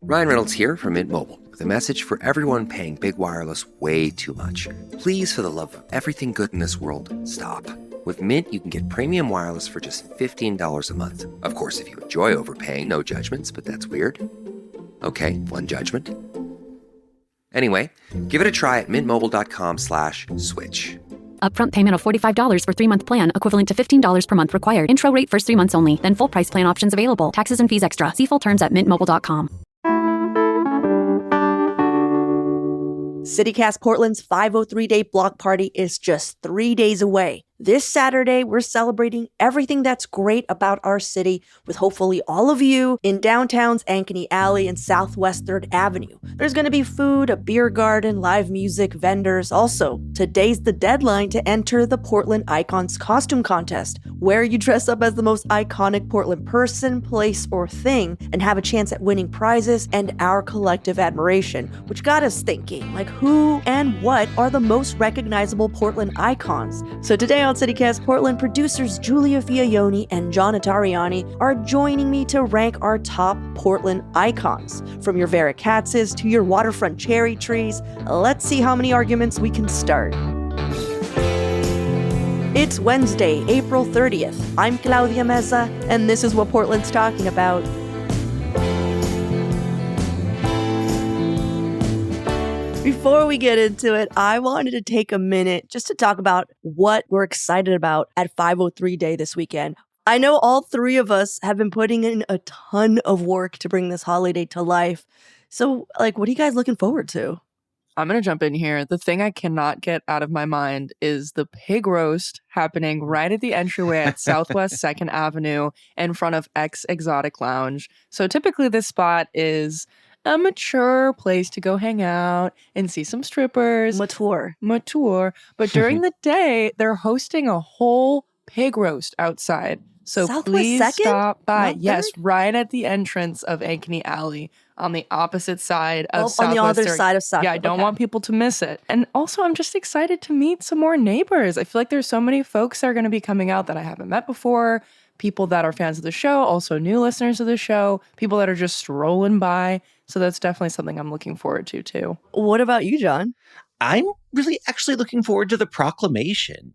Ryan Reynolds here from Mint Mobile with a message for everyone paying big wireless way too much. Please, for the love of everything good in this world, stop. With Mint, you can get premium wireless for just $15 a month. Of course, if you enjoy overpaying, no judgments, but that's weird. Okay, one judgment. Anyway, give it a try at mintmobile.com/switch. Upfront payment of $45 for 3-month plan, equivalent to $15 per month required. Intro rate first 3 months only, then full price plan options available. Taxes and fees extra. See full terms at mintmobile.com. CityCast Portland's 503-day block party is just 3 days away. This Saturday, we're celebrating everything that's great about our city with hopefully all of you in downtown's Ankeny Alley and Southwest 3rd Avenue. There's going to be food, a beer garden, live music, vendors. Also, today's the deadline to enter the Portland Icons Costume Contest, where you dress up as the most iconic Portland person, place, or thing and have a chance at winning prizes and our collective admiration, which got us thinking, like, who and what are the most recognizable Portland icons? So today on CityCast Portland, producers Julia Fiaioni and John Atariani are joining me to rank our top Portland icons. From your Vera Katzes to your waterfront cherry trees, let's see how many arguments we can start. It's Wednesday, April 30th. I'm Claudia Meza, and this is what Portland's talking about. Before we get into it, I wanted to take a minute just to talk about what we're excited about at 503 Day this weekend. I know all three of us have been putting in a ton of work to bring this holiday to life. So, what are you guys looking forward to? I'm going to jump in here. The thing I cannot get out of my mind is the pig roast happening right at the entryway at Southwest 2nd Avenue in front of X Exotic Lounge. So typically this spot is a mature place to go hang out and see some strippers. Mature. But during the day, they're hosting a whole pig roast outside. So Southwest please 2nd? stop by. Not Yes, 3rd? right at the entrance of Ankeny Alley on the opposite side of Southwest. On the other 3rd. side of Southwest. Yeah, I don't want people to miss it. And also, I'm just excited to meet some more neighbors. I feel like there's so many folks that are going to be coming out that I haven't met before. People that are fans of the show, also new listeners of the show, people that are just strolling by. So that's definitely something I'm looking forward to, too. What about you, John? I'm really actually looking forward to the proclamation,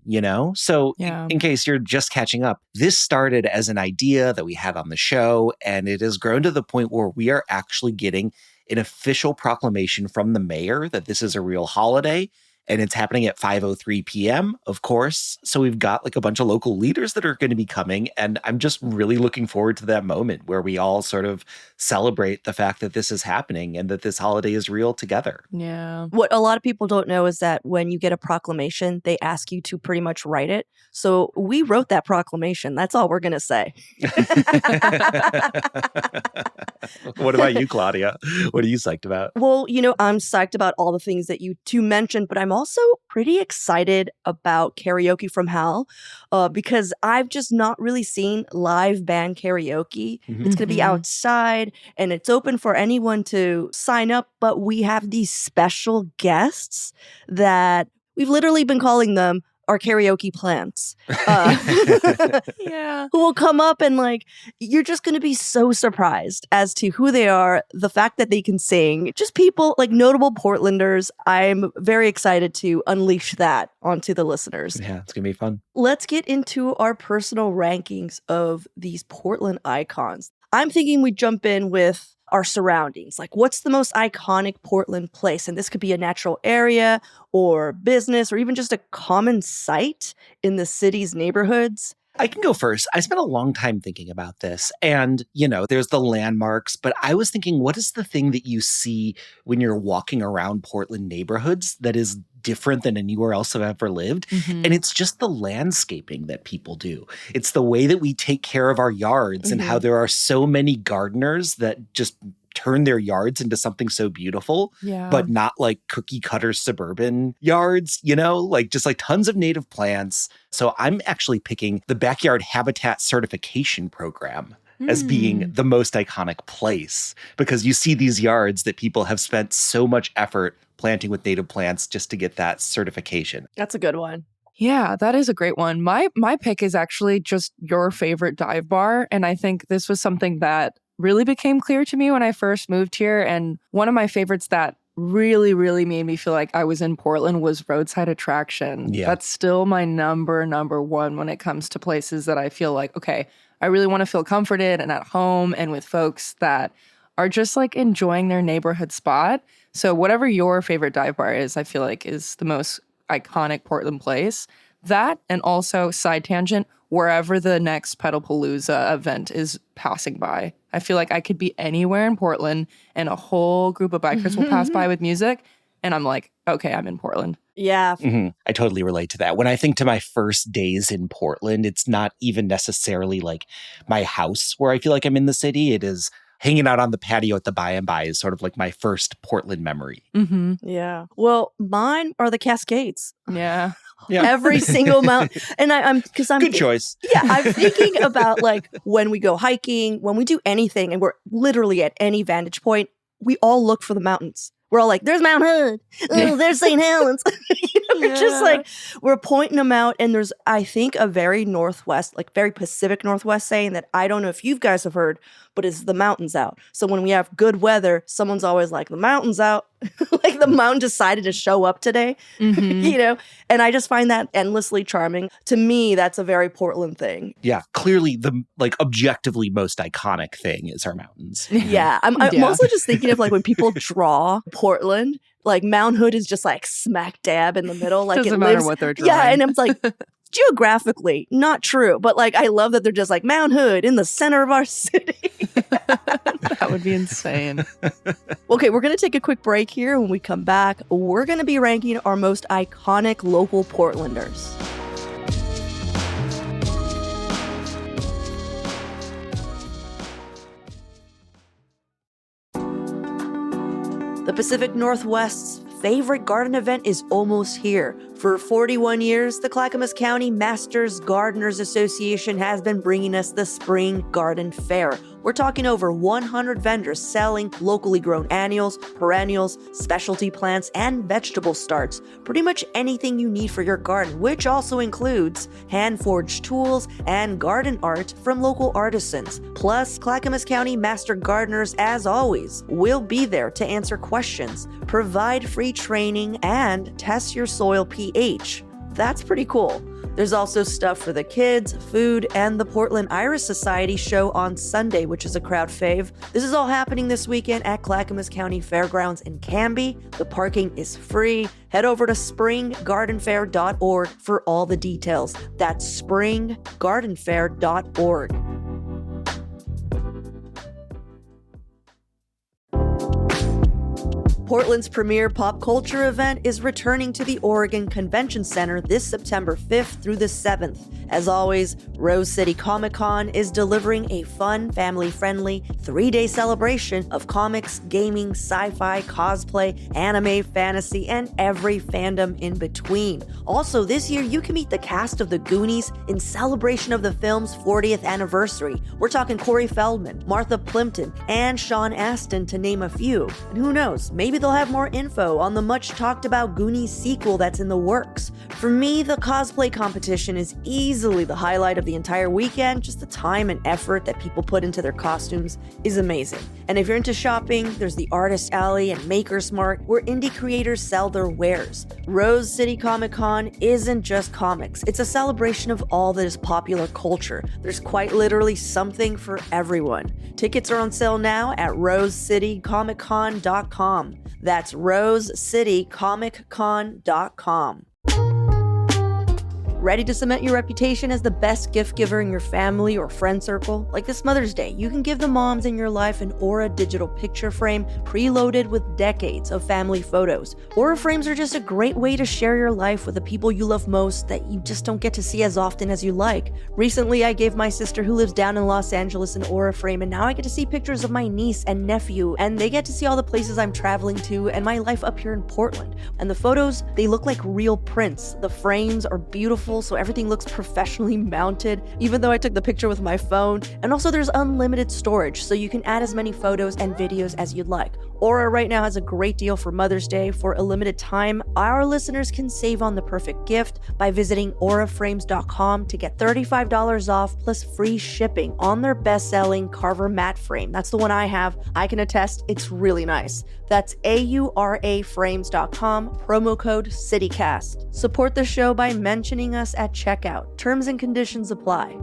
So Yeah. in case you're just catching up, this started as an idea that we had on the show, and it has grown to the point where we are actually getting an official proclamation from the mayor that this is a real holiday. And it's happening at 5:03 p.m., of course. So we've got a bunch of local leaders that are going to be coming. And I'm just really looking forward to that moment where we all sort of celebrate the fact that this is happening and that this holiday is real together. Yeah. What a lot of people don't know is that when you get a proclamation, they ask you to pretty much write it. So we wrote that proclamation. That's all we're going to say. What about you, Claudia? What are you psyched about? Well, I'm psyched about all the things that you two mentioned, but I'm also pretty excited about Karaoke from Hell because I've just not really seen live band karaoke. Mhm. It's going to be outside and it's open for anyone to sign up, but we have these special guests that we've literally been calling them our karaoke plants. Yeah. Who will come up and you're just going to be so surprised as to who they are, the fact that they can sing, just people notable Portlanders. I'm very excited to unleash that onto the listeners. Yeah, it's going to be fun. Let's get into our personal rankings of these Portland icons. I'm thinking we jump in with our surroundings. What's the most iconic Portland place? And this could be a natural area or business or even just a common sight in the city's neighborhoods. I can go first. I spent a long time thinking about this. And, there's the landmarks, but I was thinking, what is the thing that you see when you're walking around Portland neighborhoods that is different than anywhere else I've ever lived? Mhm. And it's just the landscaping that people do. It's the way that we take care of our yards and how there are so many gardeners that just turn their yards into something so beautiful, Yeah. but not cookie cutter suburban yards, just tons of native plants. So I'm actually picking the Backyard Habitat Certification Program as being the most iconic place, because you see these yards that people have spent so much effort planting with native plants just to get that certification. That's a good one. Yeah, that is a great one. My pick is actually just your favorite dive bar. And I think this was something that really became clear to me when I first moved here. And one of my favorites that really, really made me feel like I was in Portland was Roadside Attraction. Yeah. That's still my number one when it comes to places that I feel like, okay, I really want to feel comforted and at home and with folks that are just like enjoying their neighborhood spot. So whatever your favorite dive bar is, I feel like is the most iconic Portland place. That, and also side tangent, wherever the next Pedalpalooza event is passing by. I feel like I could be anywhere in Portland and a whole group of bikers will pass by with music. And I'm like, okay, I'm in Portland. Yeah. I totally relate to that. When I think to my first days in Portland, it's not even necessarily like my house where I feel like I'm in the city. It is hanging out on the patio at the By and By is sort of like my first Portland memory. Mm-hmm. Yeah. Well, mine are the Cascades. Yeah. Yeah. Every single mountain. And I'm Good choice. Yeah, I'm thinking about like when we go hiking, when we do anything, and we're literally at any vantage point, we all look for the mountains. We're all like, there's Mount Hood. Oh, there's St. Helens. We're just like, we're pointing them out. And there's, I think, a very Northwest, like very Pacific Northwest saying that I don't know if you guys have heard, but it's the mountains out. So when we have good weather, someone's always like, the mountain's out. Like the mountain decided to show up today, you know? And I just find that endlessly charming. To me, that's a very Portland thing. Yeah. Clearly the like objectively most iconic thing is our mountains. Yeah. I'm also just thinking of like when people draw Portland, like Mount Hood is just like smack dab in the middle. Like Doesn't it matter lives, what they're drawing. Yeah, and it's like geographically not true, but like I love that they're just like Mount Hood in the center of our city. That would be insane. Okay, we're going to take a quick break here. When we come back, we're going to be ranking our most iconic local Portlanders. The Pacific Northwest's favorite garden event is almost here. For 41 years, the Clackamas County Masters Gardeners Association has been bringing us the Spring Garden Fair. We're talking over 100 vendors selling locally grown annuals, perennials, specialty plants, and vegetable starts. Pretty much anything you need for your garden, which also includes hand-forged tools and garden art from local artisans. Plus, Clackamas County Master Gardeners, as always, will be there to answer questions, provide free training, and test your soil pH. That's pretty cool. There's also stuff for the kids, food, and the Portland Iris Society show on Sunday, which is a crowd fave. This is all happening this weekend at Clackamas County Fairgrounds in Canby. The parking is free. Head over to springgardenfair.org for all the details. That's springgardenfair.org. Portland's premier pop culture event is returning to the Oregon Convention Center this September 5th through the 7th. As always, Rose City Comic Con is delivering a fun, family-friendly 3-day celebration of comics, gaming, sci-fi, cosplay, anime, fantasy, and every fandom in between. Also, this year, you can meet the cast of The Goonies in celebration of the film's 40th anniversary. We're talking Corey Feldman, Martha Plimpton, and Sean Astin, to name a few. And who knows, maybe they'll have more info on the much-talked-about Goonies sequel that's in the works. For me, the cosplay competition is easily the highlight of the entire weekend. Just the time and effort that people put into their costumes is amazing. And if you're into shopping, there's the Artist Alley and Maker's Mart, where indie creators sell their wares. Rose City Comic Con isn't just comics. It's a celebration of all that is popular culture. There's quite literally something for everyone. Tickets are on sale now at rosecitycomiccon.com. That's rosecitycomiccon.com. Ready to cement your reputation as the best gift giver in your family or friend circle? Like this Mother's Day, you can give the moms in your life an Aura digital picture frame preloaded with decades of family photos. Aura frames are just a great way to share your life with the people you love most that you just don't get to see as often as you like. Recently, I gave my sister who lives down in Los Angeles an Aura frame, and now I get to see pictures of my niece and nephew, and they get to see all the places I'm traveling to and my life up here in Portland. And the photos, they look like real prints. The frames are beautiful, so everything looks professionally mounted, even though I took the picture with my phone. And also there's unlimited storage, so you can add as many photos and videos as you'd like. Aura right now has a great deal for Mother's Day. For a limited time, our listeners can save on the perfect gift by visiting auraframes.com to get $35 off plus free shipping on their best-selling Carver matte frame. That's the one I have. I can attest it's really nice. That's auraframes.com, promo code CityCast. Support the show by mentioning us at checkout. Terms and conditions apply.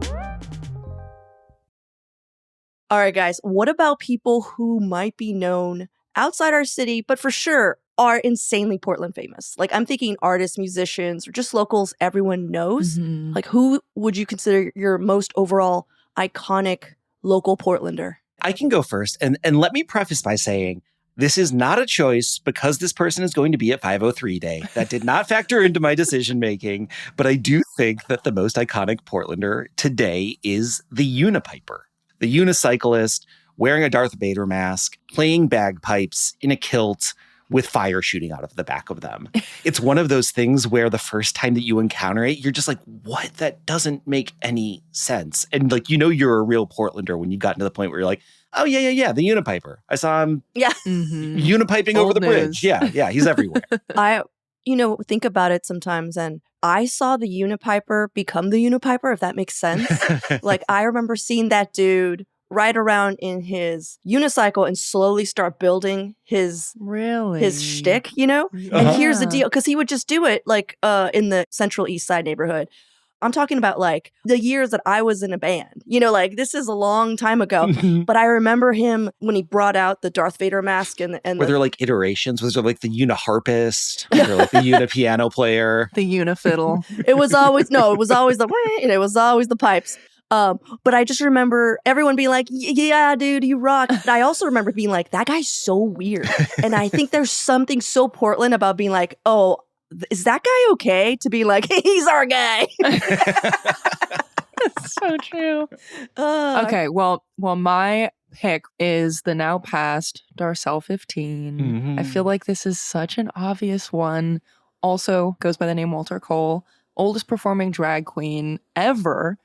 All right, guys, what about people who might be known outside our city, but for sure are insanely Portland famous? Like, I'm thinking artists, musicians, or just locals everyone knows. Mhm. Like, who would you consider your most overall iconic local Portlander? I can go first. And let me preface by saying this is not a choice because this person is going to be at 503 Day. That did not factor into my decision making. But I do think that the most iconic Portlander today is the Unipiper, the unicyclist wearing a Darth Vader mask, playing bagpipes in a kilt with fire shooting out of the back of them. It's one of those things where the first time that you encounter it, you're just like, what? That doesn't make any sense. And like, you're a real Portlander when you got to the point where you're like, oh, yeah, the Unipiper. I saw him Yeah. unipiping over Old the bridge. news. Yeah, he's everywhere. I, think about it sometimes, and I saw the Unipiper become the Unipiper, if that makes sense. Like, I remember seeing that dude ride around in his unicycle and slowly start building his shtick, And here's the deal, because he would just do it like in the Central East Side neighborhood. I'm talking about like the years that I was in a band, like this is a long time ago. But I remember him when he brought out the Darth Vader mask and Were there like iterations? Was there like the uniharpist? Was there like the unipiano player? The unifiddle. it was always it was always the pipes. But I just remember everyone being like, yeah, dude, you rock. And I also remember being like, that guy's so weird. And I think there's something so Portland about being like, oh, is that guy okay? To be like, he's our guy. So true. Okay, well, my pick is the now past Darcel 15. I feel like this is such an obvious one. Also goes by the name Walter Cole, oldest performing drag queen ever.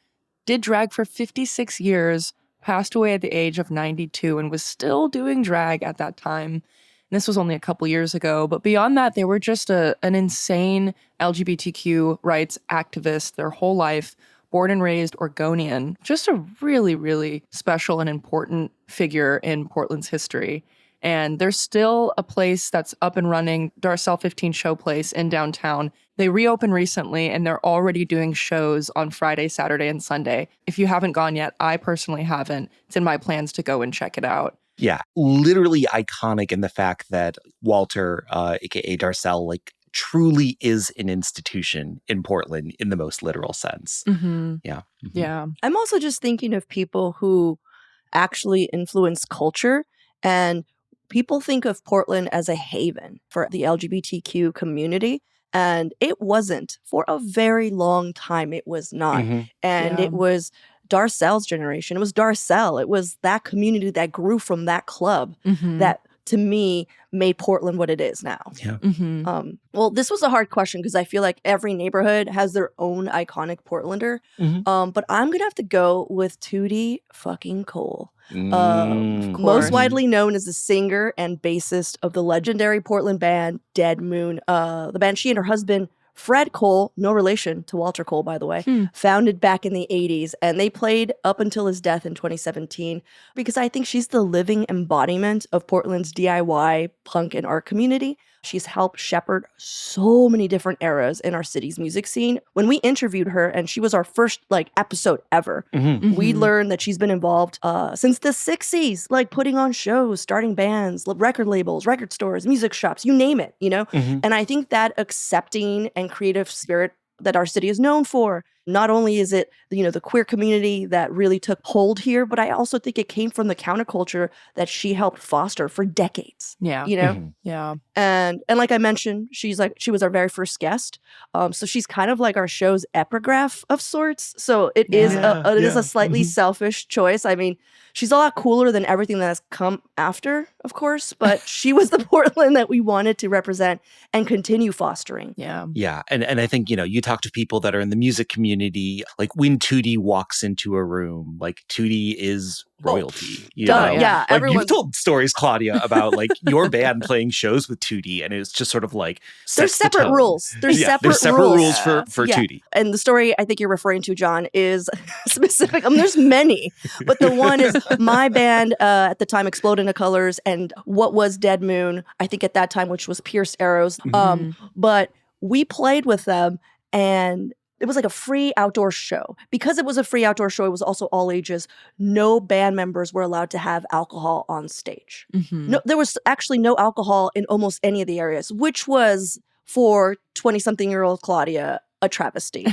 Did drag for 56 years, passed away at the age of 92, and was still doing drag at that time. And this was only a couple years ago. But beyond that, they were just an insane LGBTQ rights activist their whole life, born and raised Oregonian. Just a really, really special and important figure in Portland's history. And there's still a place that's up and running, Darcel 15 Showplace in downtown. They reopened recently and they're already doing shows on Friday, Saturday, and Sunday. If you haven't gone yet, I personally haven't. It's in my plans to go and check it out. Yeah, literally iconic in the fact that Walter, aka Darcel, like truly is an institution in Portland in the most literal sense. Yeah. Yeah. I'm also just thinking of people who actually influence culture, and people think of Portland as a haven for the LGBTQ community. And it wasn't. For a very long time, it was not. And it was Darcel's generation. It was Darcel. It was that community that grew from that club that, to me, made Portland what it is now. Yeah. Well, this was a hard question because I feel like every neighborhood has their own iconic Portlander. But I'm going to have to go with Tootie fucking Cole. Most widely known as the singer and bassist of the legendary Portland band Dead Moon. The band she and her husband Fred Cole, no relation to Walter Cole, by the way, founded back in the 80s, and they played up until his death in 2017 because I think she's the living embodiment of Portland's DIY punk and art community. She's helped shepherd so many different eras in our city's music scene. When we interviewed her, and she was our first episode ever, we learned that she's been involved since the 60s, putting on shows, starting bands, record labels, record stores, music shops, you name it, And I think that accepting and creative spirit that our city is known for, not only is it, the queer community that really took hold here, but I also think it came from the counterculture that she helped foster for decades. Yeah. Yeah. And like I mentioned, she was our very first guest. So she's kind of like our show's epigraph of sorts. So it is a slightly selfish choice. I mean, she's a lot cooler than everything that has come after, of course, but she was the Portland that we wanted to represent and continue fostering. Yeah. Yeah. And I think, you talk to people that are in the music community, like when Tootie walks into a room, like Tootie is royalty. You Duh, know? yeah, Like, everyone- you've told stories, Claudia, about like your band playing shows with Tootie, and it's just sort of like There's sets the separate tone. rules. There's There's separate rules for Yeah. Tootie. And the story I think you're referring to, John, is specific. There's many, but the one is my band at the time, Explode into Colors, and what was Dead Moon, I think at that time, which was Pierced Arrows. But we played with them, and it was like a free outdoor show. Because it was a free outdoor show, it was also all ages. No band members were allowed to have alcohol on stage. No, there was actually no alcohol in almost any of the areas, which was for 20-something-year-old Claudia a travesty.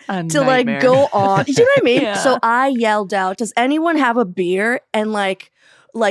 To like go on. You know what I mean? Yeah. So I yelled out, "Does anyone have a beer?" And like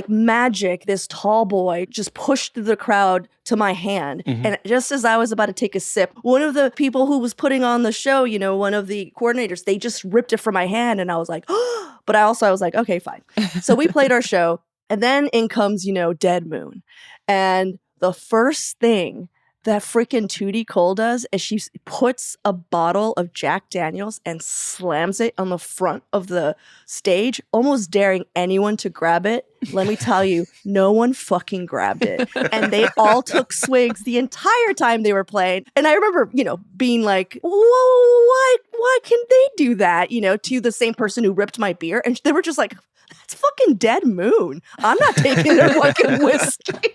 magic, this tall boy just pushed through the crowd to my hand. And just as I was about to take a sip, one of the people who was putting on the show, you know, one of the coordinators, they just ripped it from my hand. And I was like, oh, but I was like, okay, fine. So we played our show, and then in comes, you know, Dead Moon. And the first thing that freaking Tootie Cole does is she puts a bottle of Jack Daniels and slams it on the front of the stage, almost daring anyone to grab it. Let me tell you, no one fucking grabbed it. And they all took swigs the entire time they were playing. And I remember, you know, being like, whoa, why can they do that? You know, to the same person who ripped my beer. And they were just like, that's fucking Dead Moon. I'm not taking their fucking whiskey.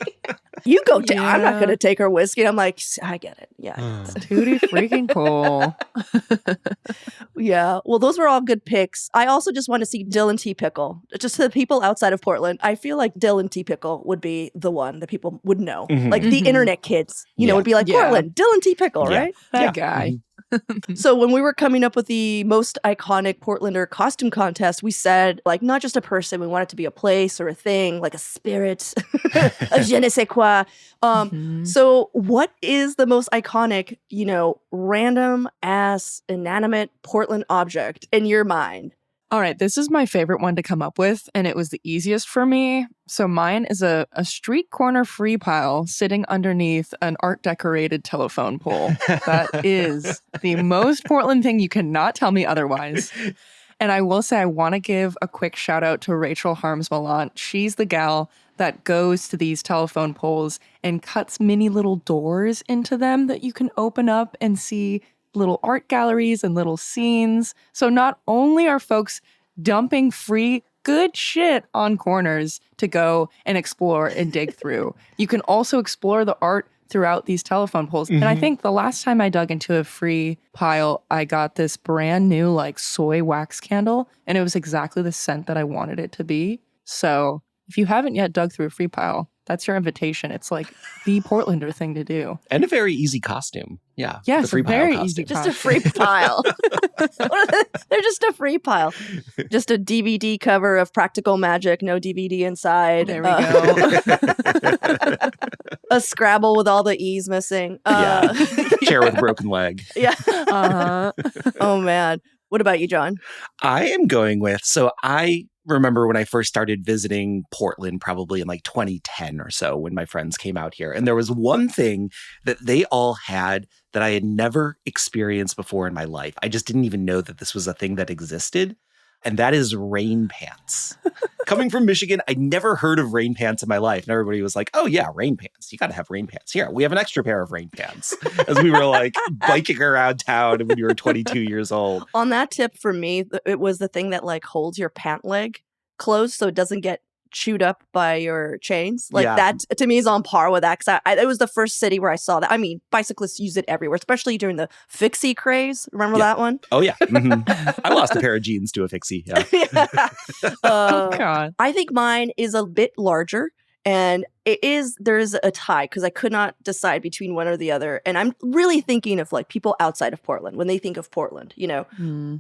You go down. I'm not going to take her whiskey. I'm like, I get it. Yeah. Tootie freaking Cole. Yeah. Well, those were all good picks. I also just want to see Dylan T. Pickle. Just to the people outside of Portland, I feel like Dylan T. Pickle would be the one that people would know. Like the internet kids, you know, would be like, Yeah. Portland, Dylan T. Pickle, Yeah. right? That guy. So when we were coming up with the most iconic Portlander costume contest, we said, like, not just a person, we want it to be a place or a thing, like a spirit, a je ne sais quoi. So what is the most iconic, you know, random ass inanimate Portland object in your mind? All right, this is my favorite one to come up with, and it was the easiest for me. So mine is a street corner free pile sitting underneath an art decorated telephone pole. That is the most Portland thing. You cannot tell me otherwise. And I will say I want to give a quick shout out to Rachel Harms-Mallant. She's the gal that goes to these telephone poles and cuts mini little doors into them that you can open up and see little art galleries and little scenes. So not only are folks dumping free good shit on corners to go and explore and dig through, you can also explore the art throughout these telephone poles. And I think the last time I dug into a free pile, I got this brand new like soy wax candle, and it was exactly the scent that I wanted it to be. So if you haven't yet dug through a free pile, that's your invitation. It's like the Portlander thing to do. And a very easy costume. Yeah. Yes, the free a very pile easy costume. Just a free pile. They're just a free pile. Just a DVD cover of Practical Magic, no DVD inside. There we go. A Scrabble with all the E's missing. Yeah. Chair with a broken leg. Yeah. Uh-huh. Oh, man. What about you, John? I am going with, so I remember when I first started visiting Portland, probably in like 2010 or so, when my friends came out here. And there was one thing that they all had that I had never experienced before in my life. I just didn't even know that this was a thing that existed. And that is rain pants. Coming from Michigan, I'd never heard of rain pants in my life. And everybody was like, oh yeah, rain pants. You got to have rain pants. Here, we have an extra pair of rain pants. As we were like biking around town when you were 22 years old. On that tip for me, it was the thing that like holds your pant leg closed so it doesn't get chewed up by your chains. Like Yeah. that to me is on par with that. 'Cause it was the first city where I saw that. I mean, bicyclists use it everywhere, especially during the fixie craze. Remember Yeah. that one? Oh yeah. Mhm. I lost a pair of jeans to a fixie. Yeah. Oh, God. I think mine is a bit larger, and there's a tie because I could not decide between one or the other. And I'm really thinking of like people outside of Portland when they think of Portland, you know,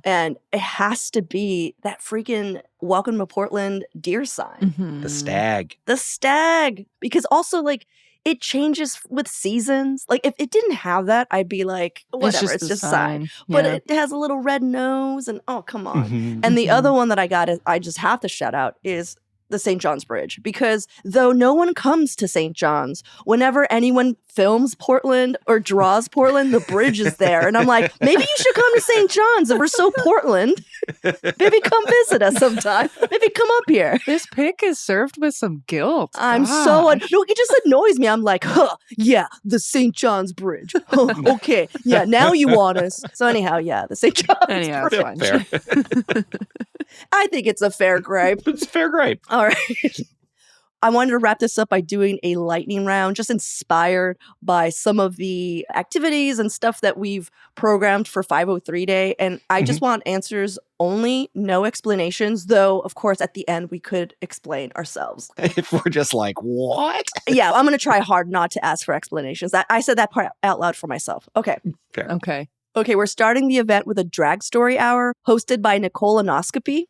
and it has to be that freaking Welcome to Portland deer sign, Mhm. The stag. the stag, because also like it changes with seasons. Like if it didn't have that, I'd be like, whatever, it's the just sign. But it has a little red nose and oh, come on. Mhm. And the other one that I got, I just have to shout out, is the St. John's Bridge. Because though no one comes to St. John's, whenever anyone films Portland or draws Portland, the bridge is there. And I'm like, maybe you should come to St. John's if we're so Portland. Maybe come visit us sometime. Maybe come up here. This pick is served with some guilt. I'm Gosh. so no, it just annoys me. I'm like, yeah, the St. John's Bridge. Okay, yeah, now you want us. So anyhow, yeah, the St. John's Anyhow, Bridge. fine. Fair. I think it's a fair gripe. It's fair gripe. All right. I wanted to wrap this up by doing a lightning round, just inspired by some of the activities and stuff that we've programmed for 503 Day. And I just want answers only, no explanations, though, of course, at the end, we could explain ourselves. If we're just like, what? Yeah, I'm going to try hard not to ask for explanations. I said that part out loud for myself. Okay. Fair. Okay. Okay, we're starting the event with a drag story hour hosted by Nicole Anoscopy.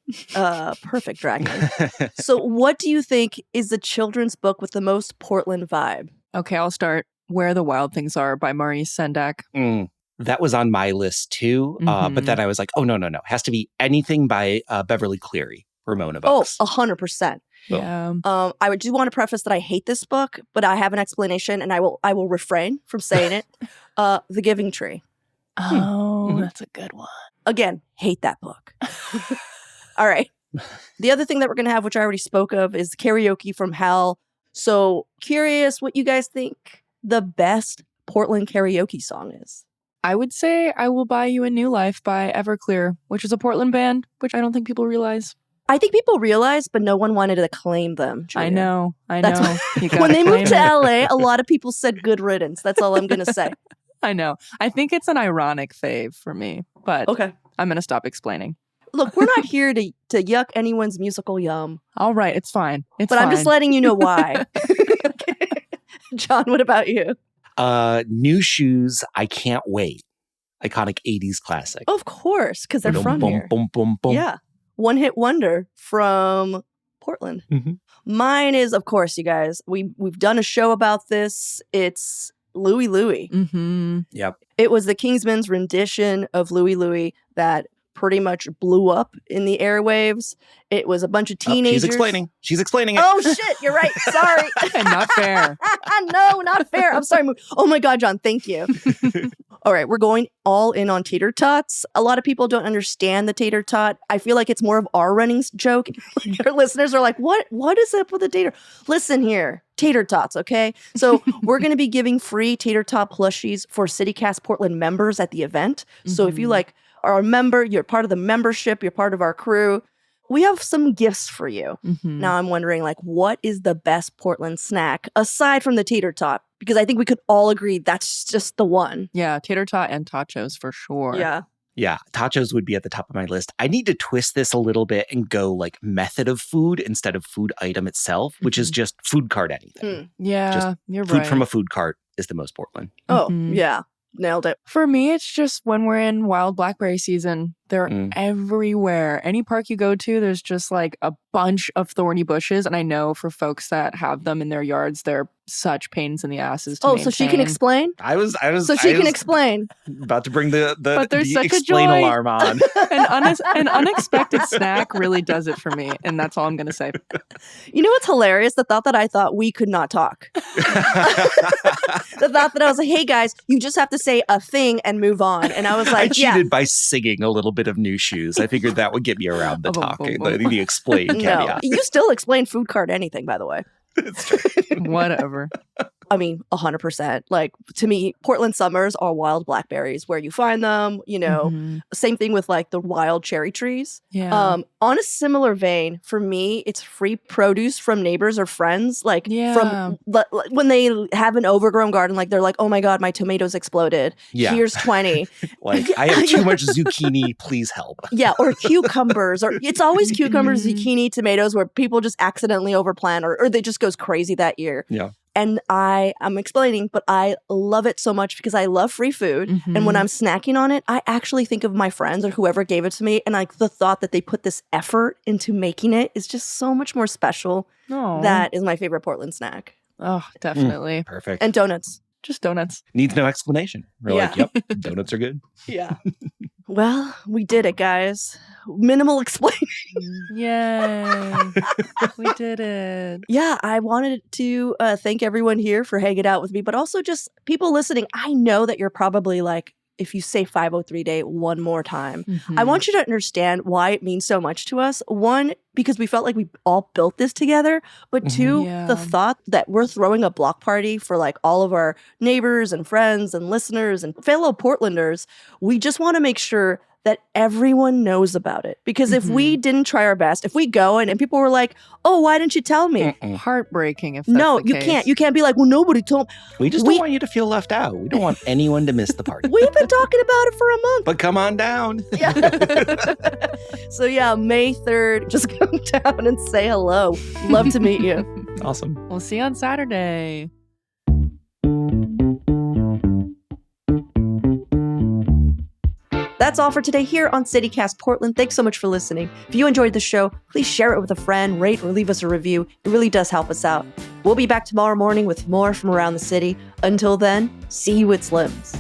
Perfect drag name. So what do you think is the children's book with the most Portland vibe? Okay, I'll start. Where the Wild Things Are by Maurice Sendak. That was on my list too. But then I was like, oh, no. It has to be anything by Beverly Cleary, Ramona books. 100%. Yeah. I do want to preface that I hate this book, but I have an explanation and I will refrain from saying it. The Giving Tree. Oh, that's a good one. Again, hate that book. All right. The other thing that we're going to have, which I already spoke of, is karaoke from hell. So curious what you guys think the best Portland karaoke song is. I would say I Will Buy You a New Life by Everclear, which is a Portland band, which I don't think people realize. I think people realize, but no one wanted to claim them. Julia. I know. That's know. You when gotta they moved to claim it. LA, a lot of people said good riddance. That's all I'm going to say. I know. I think it's an ironic fave for me, but Okay. I'm going to stop explaining. Look, we're not here to yuck anyone's musical yum, All right, it's fine. It's but fine. I'm just letting you know why. Okay. John, what about you? New Shoes, I Can't Wait. Iconic 80s classic. Of course, because they're from Boom, here. boom, boom, boom. Yeah. One hit wonder from Portland. Mhm. Mine is, of course, you guys, we've done a show about this. It's Louie Louie. Mm-hmm. Yep. It was the Kingsmen's rendition of Louie Louie that pretty much blew up in the airwaves. It was a bunch of teenagers. She's explaining it. Oh, shit. You're right. Sorry. Not fair. No, not fair. I'm sorry. Oh my God, John. Thank you. All right. We're going all in on tater tots. A lot of people don't understand the tater tot. I feel like it's more of our running joke. Our listeners are like, what is up with the tater? Listen here. Tater tots, okay? So we're going to be giving free tater tot plushies for CityCast Portland members at the event. So if you are a member, you're part of the membership, you're part of our crew, we have some gifts for you. Mm-hmm. Now I'm wondering, what is the best Portland snack aside from the tater tot? Because I think we could all agree that's just the one. Yeah, tater tot and tachos for sure. Yeah, tachos would be at the top of my list. I need to twist this a little bit and go method of food instead of food item itself, which is just food cart anything. Yeah, Just you're Food right. from a food cart is the most Portland. Oh, Mhm. yeah. Nailed it. For me, it's just when we're in wild blackberry season, they're everywhere. Any park you go to, there's just a bunch of thorny bushes. And I know for folks that have them in their yards, they're such pains in the asses to Oh, so she can maintain. explain? I was Explain. about to bring the But there's such a explain joy. alarm on. An unexpected snack really does it for me. And that's all I'm going to say. You know what's hilarious? The thought that I thought we could not talk. The thought that I was like, hey guys, you just have to say a thing and move on. And I was I like, cheated by singing a little bit of New Shoes. I figured that would get me around the Boom, boom, talking, boom. the explain no. caveat. You still explain food cart anything, by the way. Whatever. I mean, 100%. To me, Portland summers are wild blackberries where you find them, Mhm. Same thing with the wild cherry trees. Yeah. On a similar vein, for me, it's free produce from neighbors or friends. From when they have an overgrown garden, they're like, oh my God, my tomatoes exploded. Yeah. Here's 20. I have too much zucchini, please help. Yeah, or cucumbers, or it's always cucumbers, zucchini, tomatoes, where people just accidentally overplant or they just goes crazy that year. Yeah. And I'm explaining, but I love it so much because I love free food. And when I'm snacking on it, I actually think of my friends or whoever gave it to me. And the thought that they put this effort into making it is just so much more special. Oh. That is my favorite Portland snack. Oh, definitely. Perfect. And donuts. Just donuts. Needs no explanation. We're Yeah. yep, donuts are good. Yeah. Well, we did it, guys. Minimal explaining. Yay. We did it. Yeah, I wanted to thank everyone here for hanging out with me, but also just people listening. I know that you're probably like, if you say 503 Day one more time. Mhm. I want you to understand why it means so much to us. One, because we felt like we all built this together. But two, Yeah. the thought that we're throwing a block party for like all of our neighbors and friends and listeners and fellow Portlanders, we just want to make sure that everyone knows about it. Because if we didn't try our best, if we go and people were like, oh, why didn't you tell me? Heartbreaking if that's No, the you case. can't. You can't be like, well, nobody told me. We just We- don't want you to feel left out. We don't want anyone to miss the party. We've been talking about it for a month. But come on down. Yeah. So yeah, May 3rd, just come down and say hello. Love to meet you. Awesome. We'll see you on Saturday. That's all for today here on CityCast Portland. Thanks so much for listening. If you enjoyed the show, please share it with a friend, rate or leave us a review. It really does help us out. We'll be back tomorrow morning with more from around the city. Until then, see you at Slim's.